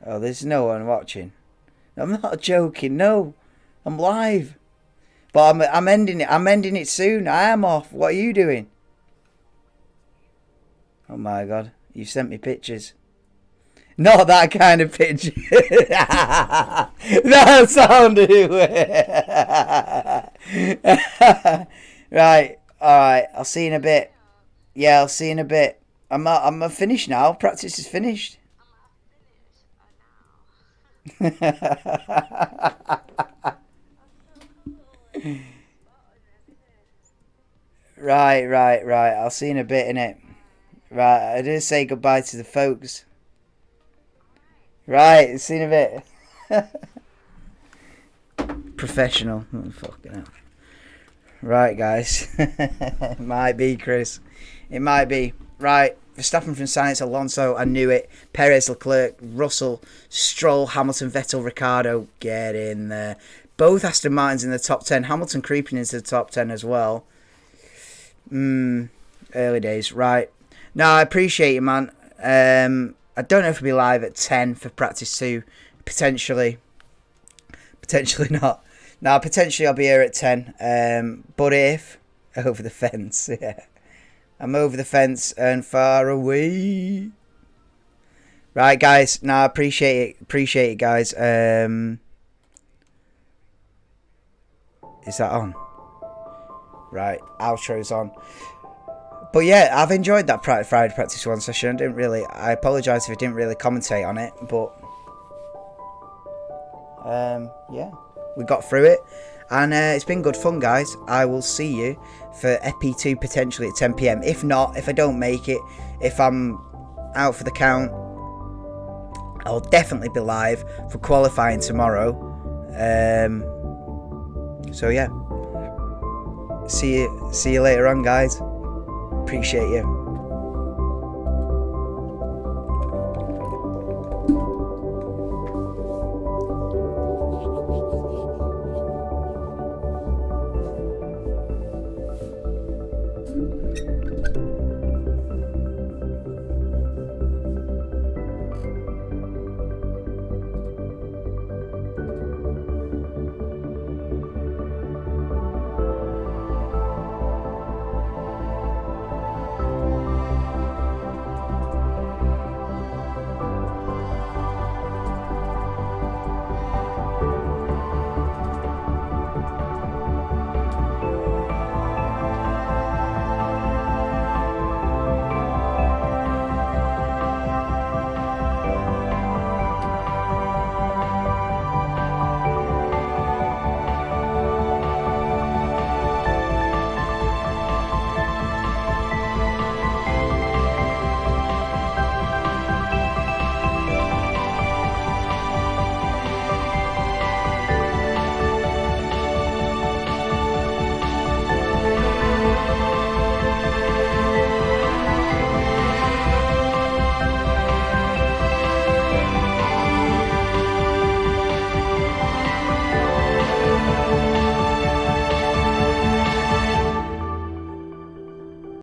Oh, there's no one watching. I'm not joking. No, I'm live. But I'm ending it. I'm ending it soon. I am off. What are you doing? Oh my God! You sent me pictures. Not that kind of picture. That sounded right. All right. I'll see you in a bit. Yeah, I'll see you in a bit. I'm finished now. Practice is finished. Right. I'll see you in a bit, innit? Right, I did say goodbye to the folks. Right, see you in a bit. Professional. Oh, fucking hell. Right, guys. It might be, Chris. It might be. Right, Verstappen from Sainz, Alonso, I knew it. Perez, Leclerc, Russell, Stroll, Hamilton, Vettel, Ricciardo, get in there. Both Aston Martins in the top 10. Hamilton creeping into the top 10 as well. Early days. Right. No, I appreciate you, man. I don't know if we'll be live at 10 for practice 2. Potentially. Potentially not. No, potentially I'll be here at 10. But if... Over the fence, yeah. I'm over the fence and far away. Right, guys. No, I appreciate it. Appreciate it, guys. Is that on? Right, outro's on. But yeah, I've enjoyed that Friday Practice 1 session. I apologise if I didn't really commentate on it, but yeah, we got through it. And it's been good fun, guys. I will see you for EP2 potentially at 10 PM. If not, if I don't make it, if I'm out for the count, I'll definitely be live for qualifying tomorrow. So yeah, see you later on, guys. Appreciate you.